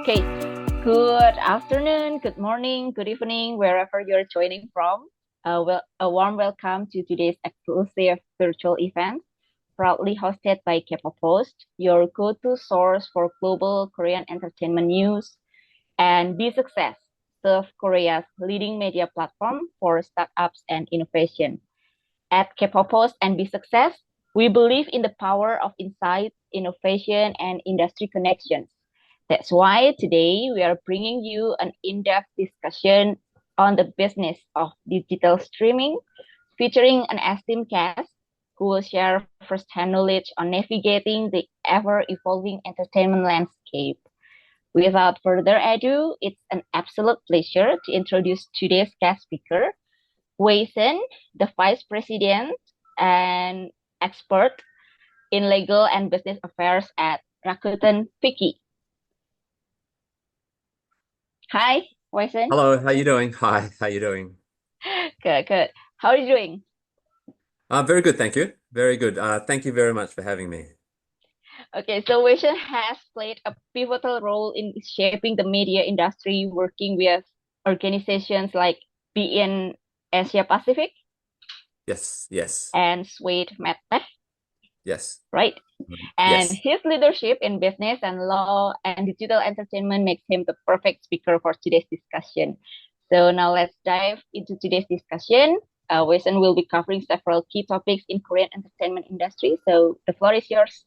Okay, good afternoon, good morning, good evening, wherever you're joining from. A warm welcome to today's exclusive virtual event, proudly hosted by K-pop Post, your go-to source for global Korean entertainment news, and Be Success, South Korea's leading media platform for startups and innovation. At K-pop Post and Be Success, we believe in the power of insight, innovation, and industry connections. That's why today we are bringing you an in-depth discussion on the business of digital streaming, featuring an esteemed guest who will share first-hand knowledge on navigating the ever-evolving entertainment landscape. Without further ado, it's an absolute pleasure to introduce today's guest speaker, Wei-Shen, the Vice President and expert in legal and business affairs at Rakuten Viki. Hi, Wei-Shen. Hello, how you doing? Hi, how you doing? Good, good. How are you doing? Very good, thank you. Very good. Thank you very much for having me. Okay, so Wei-Shen has played a pivotal role in shaping the media industry, working with organizations like beIN Asia Pacific Yes, yes, and SWADE Medtech, yes, right? And yes. his leadership in business and law and digital entertainment makes him the perfect speaker for today's discussion. So now let's dive into today's discussion. Wei-Shen will be covering several key topics in Korean entertainment industry. So the floor is yours.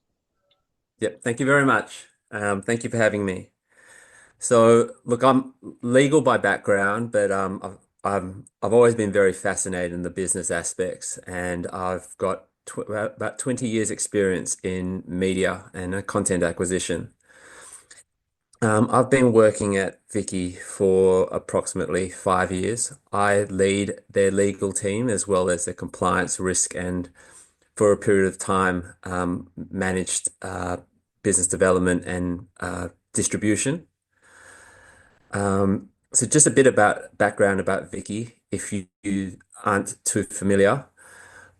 Yep, thank you very much. Thank you for having me. So, look, I'm legal by background, but I've always been very fascinated in the business aspects, and I've got tw about 20 years experience in media and content acquisition. I've been working at Vicky for approximately 5 years. I lead their legal team as well as their compliance risk, and for a period of time, managed business development and distribution. So just a bit about background about Vicky, if you aren't too familiar.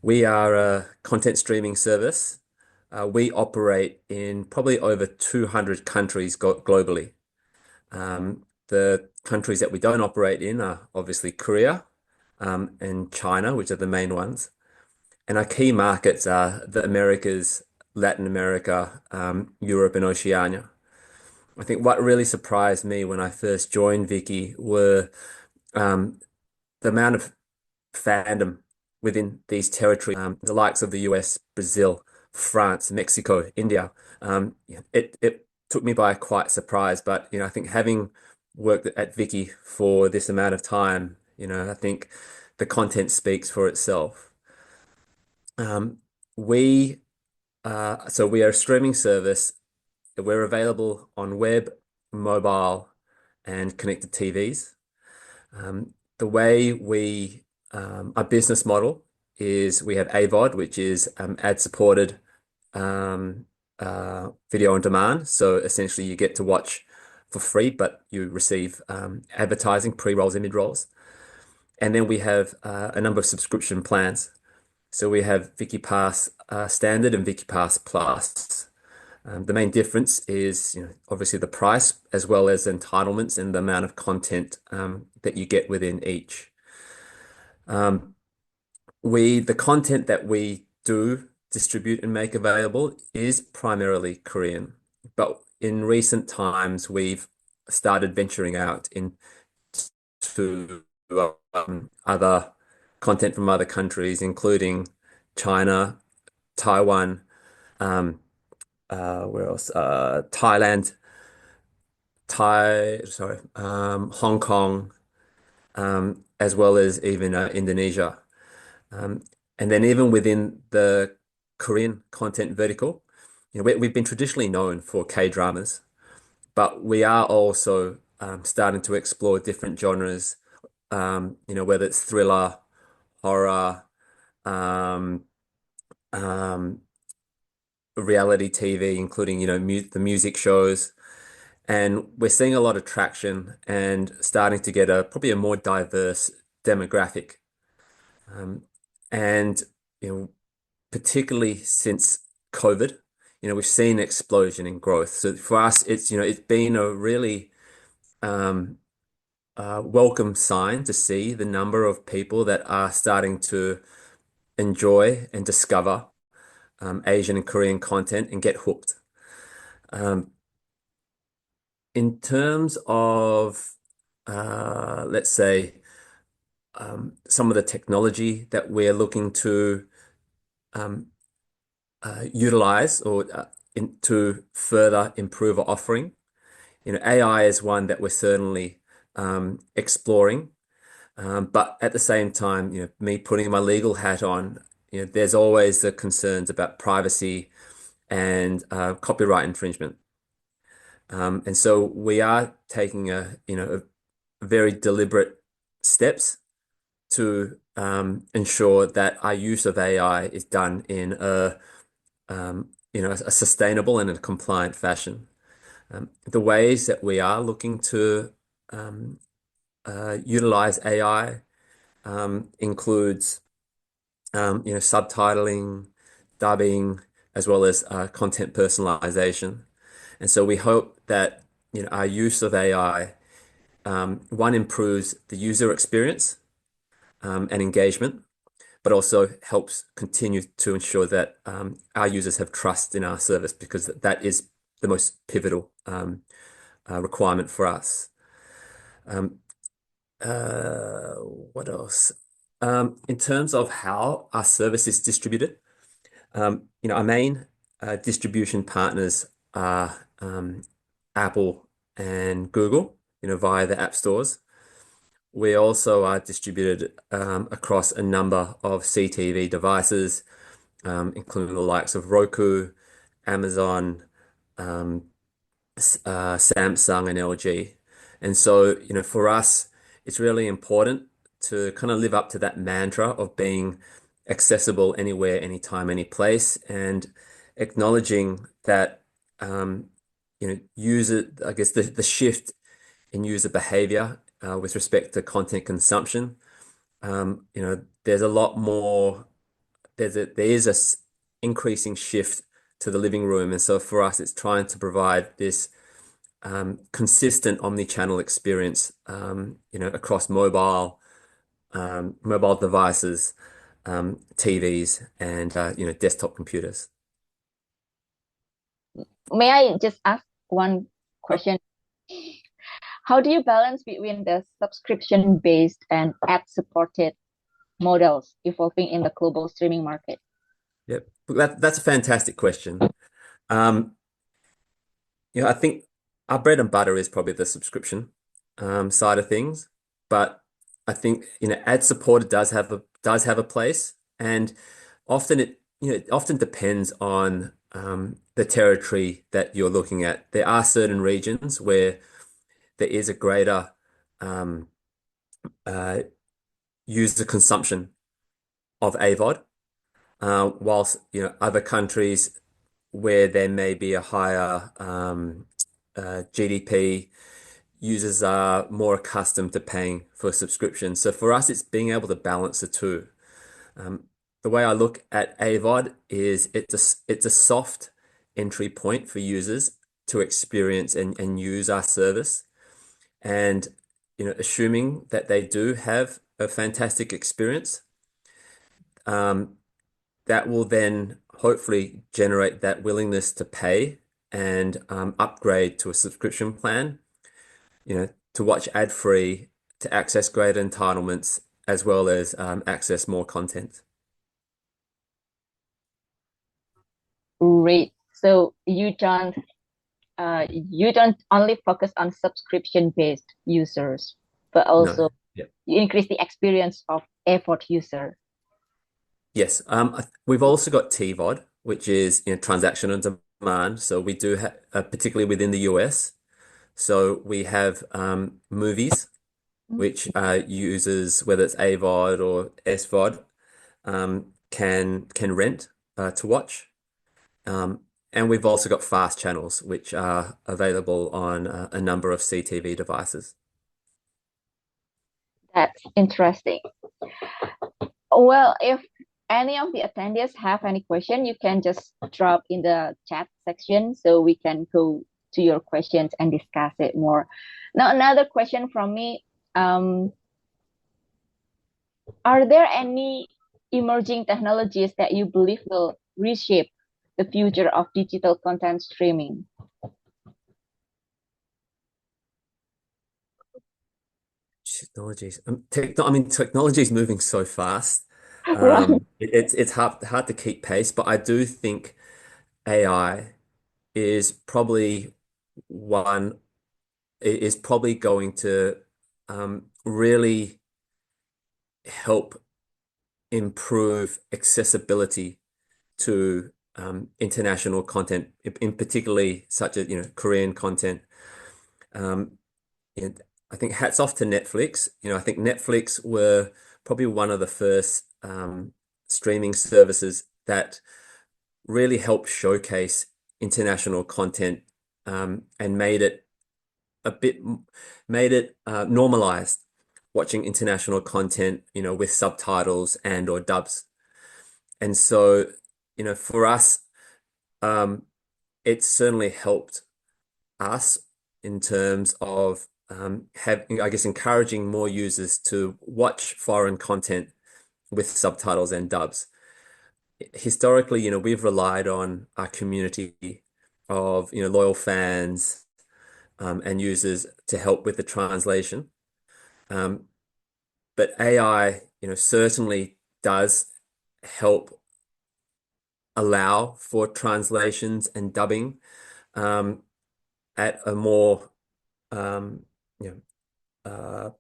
We are a content streaming service. We operate in probably over 200 countries globally. The countries that we don't operate in are obviously Korea, and China, which are the main ones. And our key markets are the Americas, Latin America, Europe, and Oceania. I think what really surprised me when I first joined Vicky were um, the amount of fandom within these territories, the likes of the US, Brazil, France, Mexico, India. It took me by quite surprise, but I think having worked at Vicky for this amount of time, I think the content speaks for itself. Um, we so we are a streaming service. We're available on web, mobile, and connected TVs. The way our business model is we have AVOD, which is ad-supported um, video on demand. So essentially, you get to watch for free, but you receive advertising, pre-rolls and mid-rolls. And then we have a number of subscription plans. So we have Viki Pass Standard and Viki Pass Plus. The main difference is, obviously the price as well as entitlements and the amount of content that you get within each. Um, the content that we do distribute and make available is primarily Korean, but in recent times we've started venturing out into other content from other countries, including China, Taiwan, um, where else? Thailand, Hong Kong, as well as even Indonesia. Um, and then even within the Korean content vertical, we've been traditionally known for K-dramas, but we are also starting to explore different genres, whether it's thriller, horror, um, um, reality TV, including, the music shows. And we're seeing a lot of traction and starting to get probably a more diverse demographic. Um, and, you know, particularly since COVID, we've seen an explosion in growth. So for us, it's been a really um, welcome sign to see the number of people that are starting to enjoy and discover Asian and Korean content and get hooked. Um, in terms of, let's say, some of the technology that we're looking to um, utilize or to further improve our offering, AI is one that we're certainly exploring. But at the same time, me putting my legal hat on, there's always the concerns about privacy and copyright infringement. And so we are taking a very deliberate steps to ensure that our use of AI is done in a sustainable and a compliant fashion. The ways that we are looking to um, utilize AI includes subtitling, dubbing, as well as content personalization. And so we hope that our use of AI, one, improves the user experience and engagement, but also helps continue to ensure that our users have trust in our service because that is the most pivotal requirement for us. Um, what else? In terms of how our service is distributed, our main distribution partners are Apple and Google, via the app stores. We also are distributed across a number of CTV devices, including the likes of Roku, Amazon, um, Samsung, and LG. And so, for us, it's really important to kind of live up to that mantra of being accessible anywhere, anytime, any place, and acknowledging that, I guess the shift in user behavior with respect to content consumption. There's a lot more, there is increasing shift to the living room. And so for us, it's trying to provide this consistent omni-channel experience, across mobile devices, TVs, and desktop computers. May I just ask one question? How do you balance between the subscription-based and ad-supported models evolving in the global streaming market? Yep, that's a fantastic question. Um, I think our bread and butter is probably the subscription side of things, but I think ad supported does have a place, and often it often depends on the territory that you're looking at. There are certain regions where there is a greater um, uh, user consumption of AVOD, whilst other countries where there may be a higher GDP, users are more accustomed to paying for a subscription. So for us, it's being able to balance the two. Um, the way I look at AVOD is it's a soft entry point for users to experience and use our service. And assuming that they do have a fantastic experience, um, that will then hopefully generate that willingness to pay and upgrade to a subscription plan, to watch ad-free, to access greater entitlements, as well as access more content. Great. So you don't only focus on subscription-based users, but No. also Yeah. you increase the experience of effort user. Yes. We've also got TVOD, which is transaction on demand. So we do have, particularly within the US. So we have movies, which users, whether it's AVOD or SVOD, can rent to watch. And we've also got fast channels, which are available on a number of CTV devices. That's interesting. Well, if any of the attendees have any question, you can just drop in the chat section so we can go to your questions and discuss it more. Now, another question from me. Are there any emerging technologies that you believe will reshape the future of digital content streaming? Technologies. I mean, technology is moving so fast. Right. It's hard to keep pace, but I do think AI is probably one is probably going to really help improve accessibility to international content, in particularly such as Korean content. Um, and I think hats off to Netflix. I think Netflix were probably one of the first streaming services that really helped showcase international content and a bit made it normalized watching international content, with subtitles and or dubs. And so, for us, um, it certainly helped us in terms of having, I guess, encouraging more users to watch foreign content with subtitles and dubs. Historically, we've relied on our community of, loyal fans and users to help with the translation. Um, but AI, certainly does help allow for translations and dubbing at a more um, you I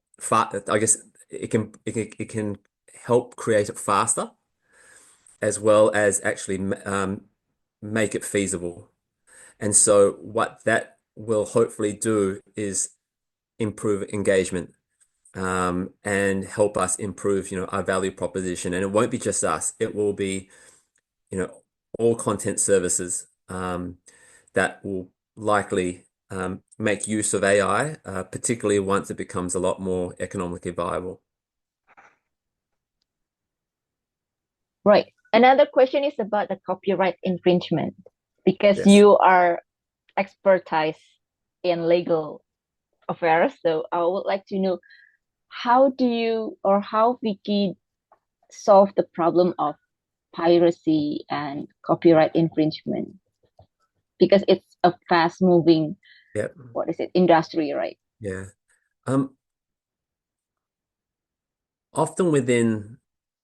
guess it can help create it faster as well as actually make it feasible. And so what that will hopefully do is improve engagement and help us improve, our value proposition. And it won't be just us; it will be, you know, all content services that will likely make use of AI, particularly once it becomes a lot more economically viable. Right. Another question is about the copyright infringement because Yes. you are expertise in legal affairs. So I would like to know how do you or how Wiki solve the problem of piracy and copyright infringement? Because it's a fast moving, Yeah. what is it, industry, right? Yeah. Um, Often within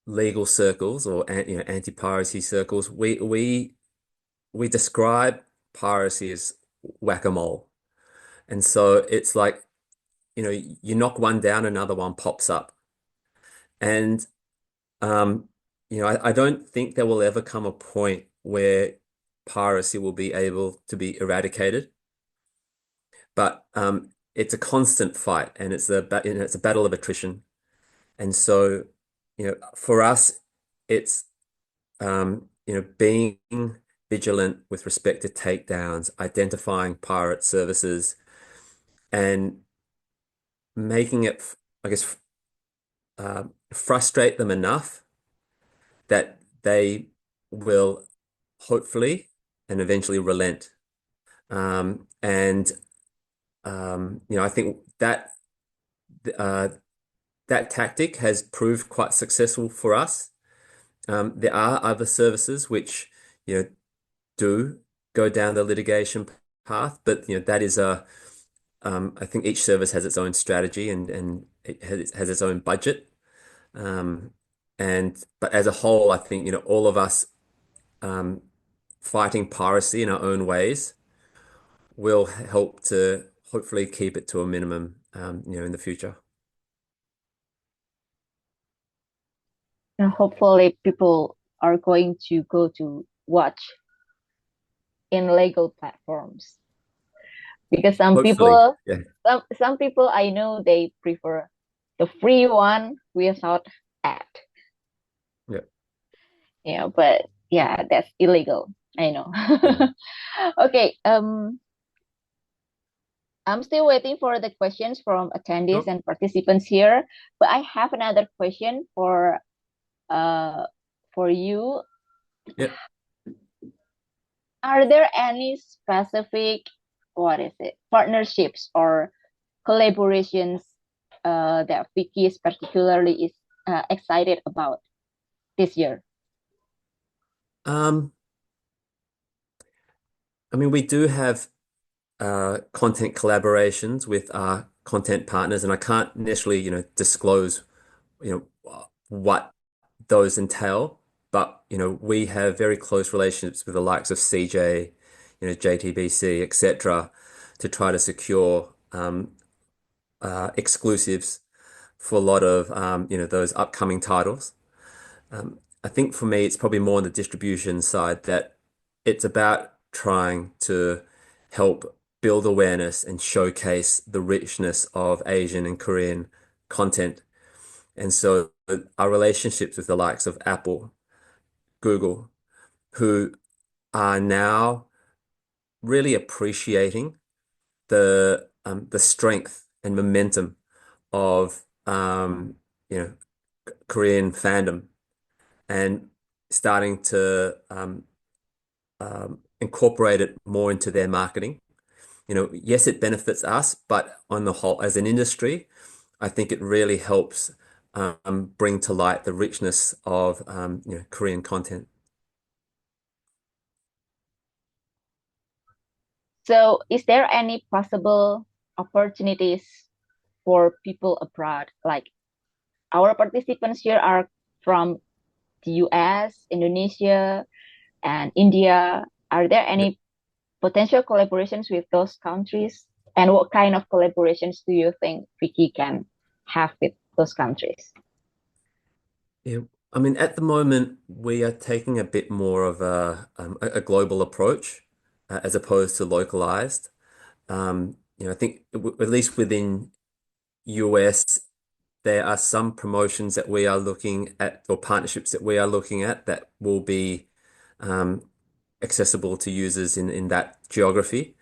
legal circles or anti-piracy circles, we describe piracy as whack-a-mole. And so it's like, you knock one down, another one pops up. And um, I don't think there will ever come a point where piracy will be able to be eradicated. But it's a constant fight, and it's a battle of attrition. And so, for us, it's being vigilant with respect to takedowns, identifying pirate services, and making it, I guess, frustrate them enough that they will hopefully and eventually relent. And I think uh, that tactic has proved quite successful for us. There are other services which, do go down the litigation path, but that is I think each service has its own strategy and it has its own budget. Um, but as a whole, I think, all of us um, fighting piracy in our own ways will help to hopefully keep it to a minimum, in the future. And hopefully people are going to go to watch in legal platforms because Hopefully, yeah, some people I know they prefer the free one without ad. yeah, But yeah, that's illegal. I know. yeah. Okay, I'm still waiting for the questions from attendees Sure. and participants here, but I have another question uh for you, Yep. are there any specific, what is it, partnerships or collaborations that Vicky is particularly is excited about this year? Um, I mean, we do have content collaborations with our content partners, and I can't necessarily, disclose, what those entail, but we have very close relationships with the likes of CJ, JTBC, etc., to try to secure exclusives for a lot of those upcoming titles. I think for me, it's probably more on the distribution side that it's about trying to help build awareness and showcase the richness of Asian and Korean content. And so our relationships with the likes of Apple, Google, who are now really appreciating the strength and momentum of Korean fandom and starting to incorporate it more into their marketing. Yes, it benefits us, but on the whole, as an industry, I think it really helps bring to light the richness of Korean content. So, is there any possible opportunities for people abroad? Like our participants here are from the US, Indonesia, and India. Are there Yeah. any potential collaborations with those countries? And what kind of collaborations do you think Vicky can have with those countries? Yeah. I mean, at the moment, we are taking a bit more of a global approach as opposed to localized. I think at least within US, there are some promotions that we are looking at or partnerships that we are looking at that will be um, accessible to users in that geography.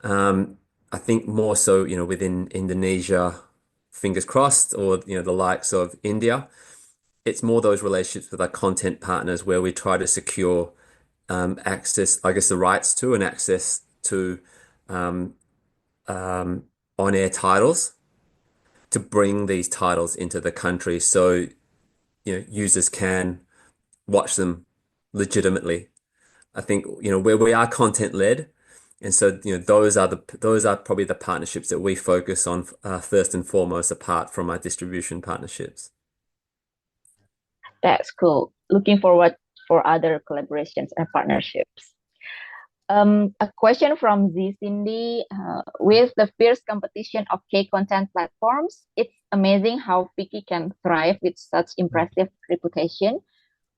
I think more so, within Indonesia, fingers crossed, or the likes of India. It's more those relationships with our content partners where we try to secure access, I guess, the rights to and access to um, um, on-air titles to bring these titles into the country so users can watch them legitimately. I think where we are content led, and so those are probably the partnerships that we focus on first and foremost, apart from our distribution partnerships. That's cool. Looking forward for other collaborations and partnerships. A question from Z Cindy. With the fierce competition of K content platforms, it's amazing how Viki can thrive with such impressive reputation.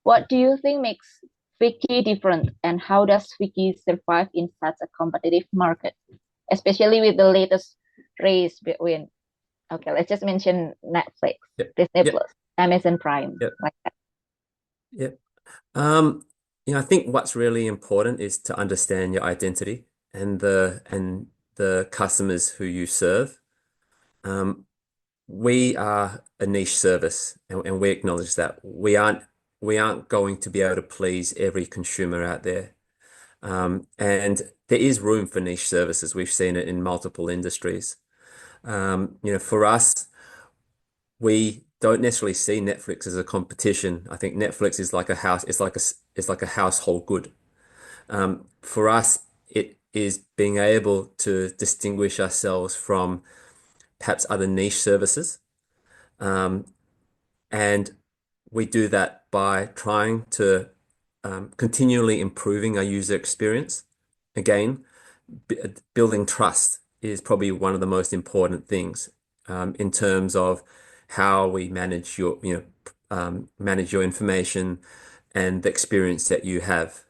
What do you think makes Viki different, and how does Viki survive in such a competitive market, especially with the latest race between, okay, let's just mention Netflix, Yep. Disney Yep. Plus, Amazon Prime, Yep. like that. Yep. Um, I think what's really important is to understand your identity and the customers who you serve. Um, we are a niche service, and we acknowledge that we aren't going to be able to please every consumer out there. And there is room for niche services. We've seen it in multiple industries. For us, we don't necessarily see Netflix as a competition. I think Netflix is like a house. It's like a household good. For us, it is being able to distinguish ourselves from perhaps other niche services. Um, and we do that by trying to continually improving our user experience. Again, building trust is probably one of the most important things in terms of how we manage your information and the experience that you have.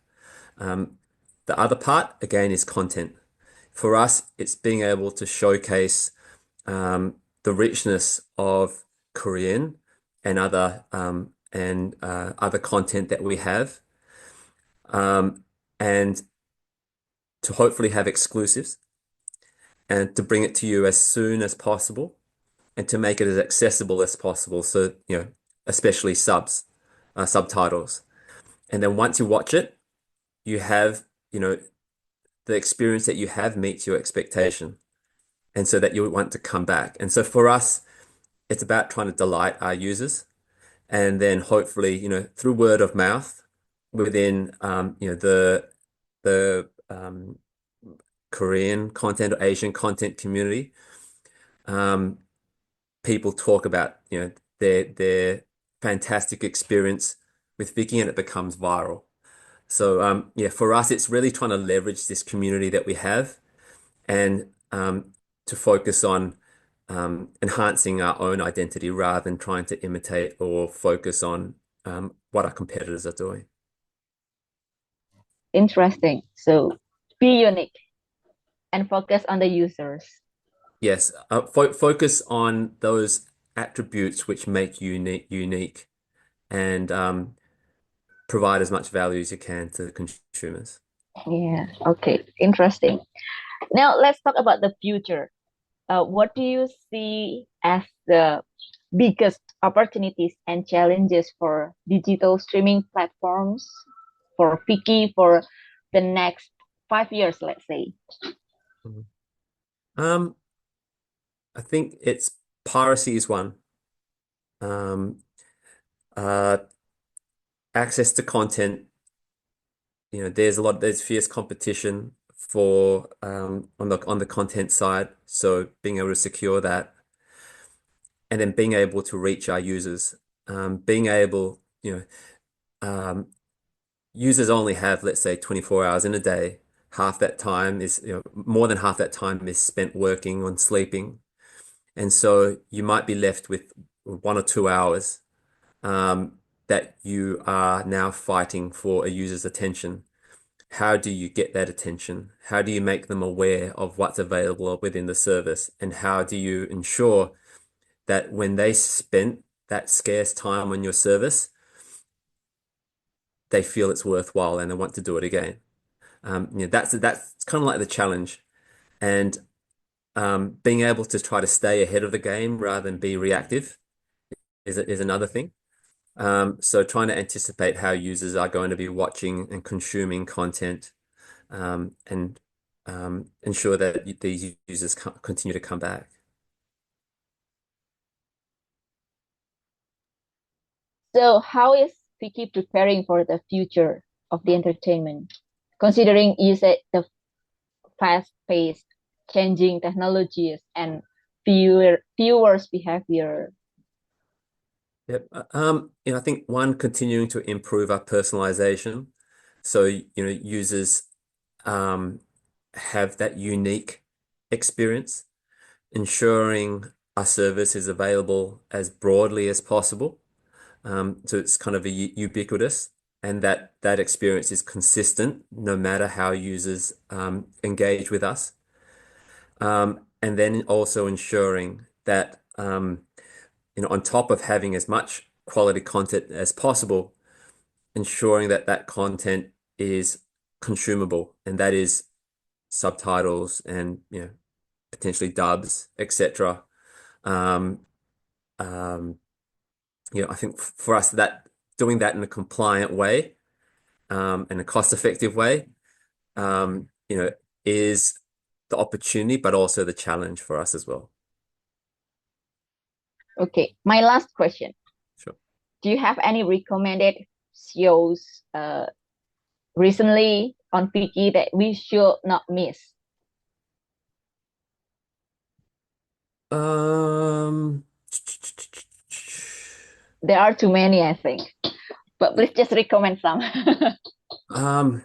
The other part, again, is content. For us, it's being able to showcase the richness of Korean and other content that we have, and to hopefully have exclusives and to bring it to you as soon as possible and to make it as accessible as possible. So, especially subtitles. And then once you watch it, you have, you know, the experience that you have meets your expectation. And so that you want to come back. And so for us, it's about trying to delight our users. And then hopefully, through word of mouth within, the Korean content or Asian content community, um, people talk about, their fantastic experience with Viki and it becomes viral. So yeah, for us, it's really trying to leverage this community that we have and to focus on enhancing our own identity rather than trying to imitate or focus on what our competitors are doing. Interesting. So be unique and focus on the users. Yes, focus on those attributes which make you unique and provide as much value as you can to the consumers. Yeah. Okay. Interesting. Now let's talk about the future. What do you see as the biggest opportunities and challenges for digital streaming platforms for Viki for the next 5 years, let's say? Mhm. Um, I think it's piracy is one. Um, uh, Access to content, there's fierce competition for on the content side. So being able to secure that and then being able to reach our users, being able, users only have, let's say, 24 hours in a day. Half that time is, more than half that time is spent working on sleeping. And so you might be left with 1 or 2 hours that you are now fighting for a user's attention. How do you get that attention? How do you make them aware of what's available within the service? And how do you ensure that when they spent that scarce time on your service, they feel it's worthwhile and they want to do it again? That's kind of like the challenge. And being able to try to stay ahead of the game rather than be reactive is another thing. So trying to anticipate how users are going to be watching and consuming content and ensure that these users continue to come back. So, how is Viki preparing for the future of the entertainment? Considering you said the fast-paced, changing technologies and viewers' behavior. Yep. I think one, continuing to improve our personalization. So, users um, have that unique experience, ensuring our service is available as broadly as possible. So it's kind of a ubiquitous and that experience is consistent no matter how users engage with us. And then also ensuring that, on top of having as much quality content as possible, ensuring that that content is consumable, and that is subtitles and, potentially dubs, etc. Um, um, I think for us that doing that in a compliant way, and a cost-effective way, you know, is the opportunity, but also the challenge for us as well. Okay, my last question. Sure. Do you have any recommended shows recently on Viki that we should not miss? Um, There are too many, I think, but please just recommend some. um,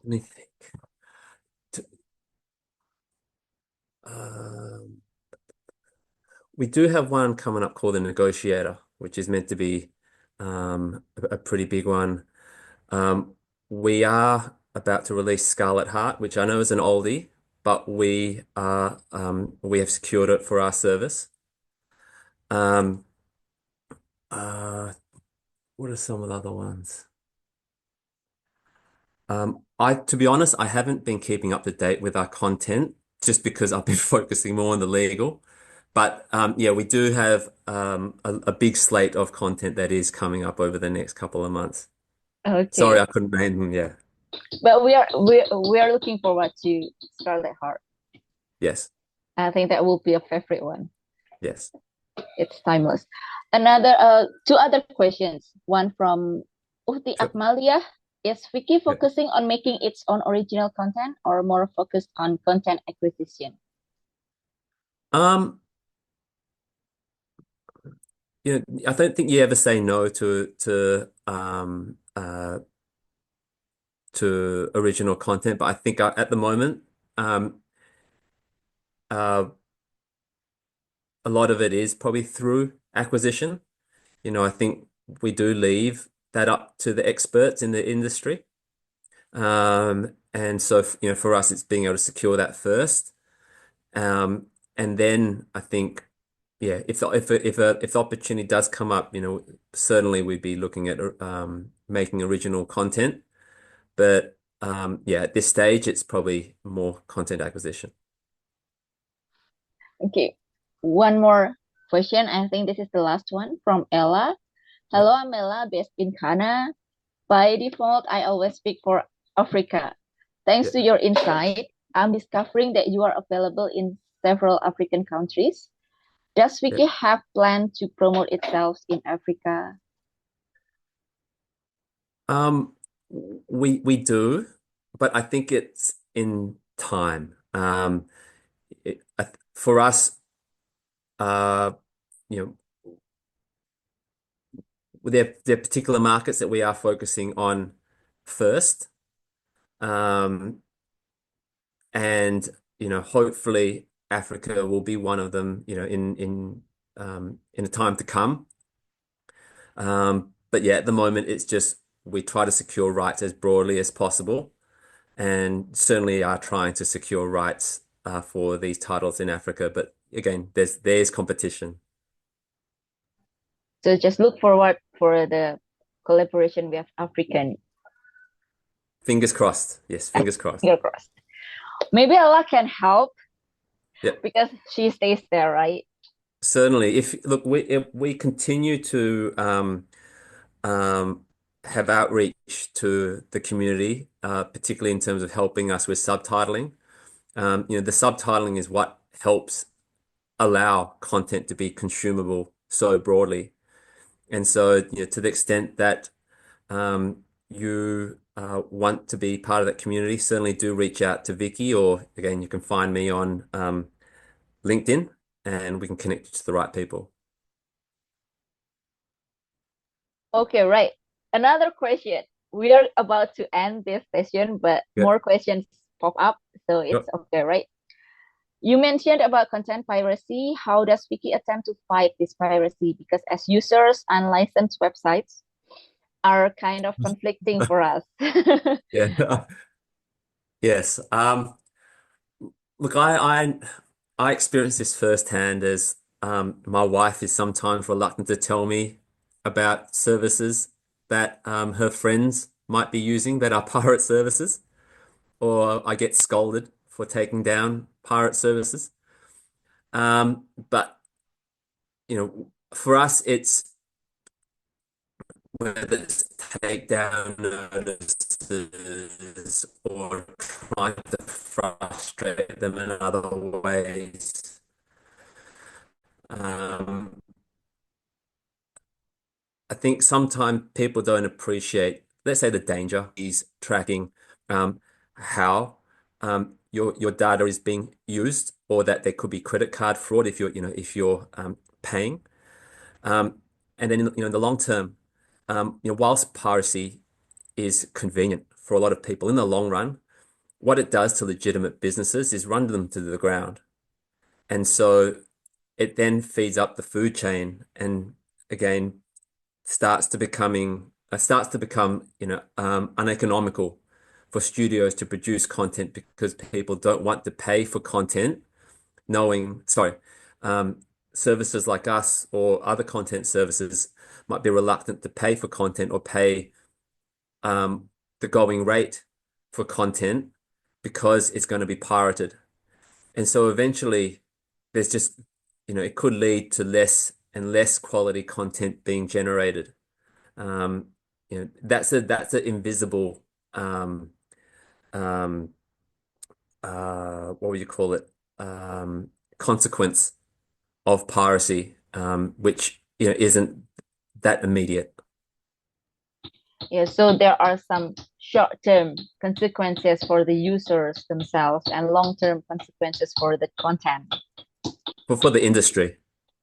let me think. T- Um, we do have one coming up called The Negotiator, which is meant to be a pretty big one. Um, we are about to release Scarlet Heart, which I know is an oldie, but we have secured it for our service. Um, what are some of the other ones? To be honest, I haven't been keeping up to date with our content just because I've been focusing more on the legal. But yeah, we do have a big slate of content that is coming up over the next couple of months. Sorry, Okay, I couldn't name them. Yeah. but we are looking forward to Scarlet Heart. Yes. I think that will be a favorite one. Yes. It's timeless. Another two other questions. One from Uhti Sure. Akmalia. Is Viki Yeah. focusing on making its own original content or more focused on content acquisition? Um, I don't think you ever say no to original content, but I think at the moment, um, uh, a lot of it is probably through acquisition. I think we do leave that up to the experts in the industry. And so, for us, it's being able to secure that first. And then I think, yeah, if the opportunity does come up, certainly we'd be looking at making original content. But yeah, at this stage, it's probably more content acquisition. Okay, one more question. I think this is the last one from Ella. Yep. Hello, I'm Ella, based in Ghana. By default, I always speak for Africa. Thanks Yeah. to your insight, I'm discovering that you are available in several African countries. Does Yeah. Wiki have plan to promote itself in Africa? Um, we do, but I think it's in time. For us, uh, you know, there are particular markets that we are focusing on first. Um, and hopefully Africa will be one of them, in a time to come. But yeah, at the moment it's just we try to secure rights as broadly as possible, and certainly are trying to secure rights for these titles in Africa. But again, there's competition. So just look forward for the collaboration with African. Fingers crossed. Yes, fingers crossed. Fingers crossed. Maybe Allah can help Yep. because she stays there, right? Certainly. If we continue to um, have outreach to the community, particularly in terms of helping us with subtitling. The subtitling is what helps allow content to be consumable so broadly. And so, to the extent that you want to be part of that community, certainly do reach out to Vicky, or again, you can find me on LinkedIn, and we can connect you to the right people. Okay, right. Another question. We are about to end this session, but Yeah. more questions pop up, so it's Yep. okay, right? You mentioned about content piracy. How does Wiki attempt to fight this piracy? Because as users, unlicensed websites are kind of conflicting for us. Yeah. Yes. Look, I experienced this firsthand as my wife is sometimes reluctant to tell me about services that her friends might be using that are pirate services, or I get scolded for taking down pirate services. But for us, it's whether it's takedown notices or trying to frustrate them in other ways. Um, I think sometimes people don't appreciate, let's say, the danger is tracking how your data is being used, or that there could be credit card fraud if you're paying. Um, and then in the long term, whilst piracy is convenient for a lot of people in the long run, what it does to legitimate businesses is run them to the ground. And so it then feeds up the food chain, and again starts to become uneconomical for studios to produce content, because people don't want to pay for content knowing, sorry, um, services like us or other content services might be reluctant to pay for content, or pay um, the going rate for content because it's going to be pirated. And so eventually there's just it could lead to less and less quality content being generated. That's an invisible um, what would you call it? Consequence of piracy, which isn't that immediate. Yeah, so there are some short-term consequences for the users themselves and long-term consequences for the content. For the industry.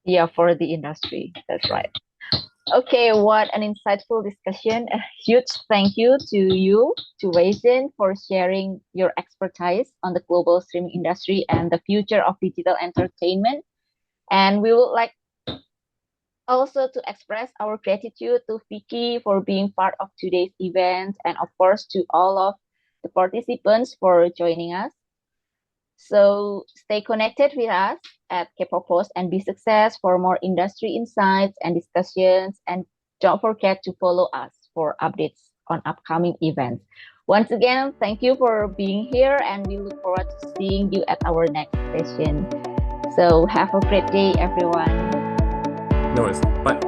Yeah, for the industry. That's Yeah. right. Okay, what an insightful discussion. A huge thank you to you, to Wei-Shen, for sharing your expertise on the global streaming industry and the future of digital entertainment. And we would like also to express our gratitude to Vicky for being part of today's event, and of course to all of the participants for joining us. So stay connected with us at K-pop Post and be success for more industry insights and discussions. And don't forget to follow us for updates on upcoming events. Once again, thank you for being here, and we look forward to seeing you at our next session. So have a great day, everyone. No worries. Bye.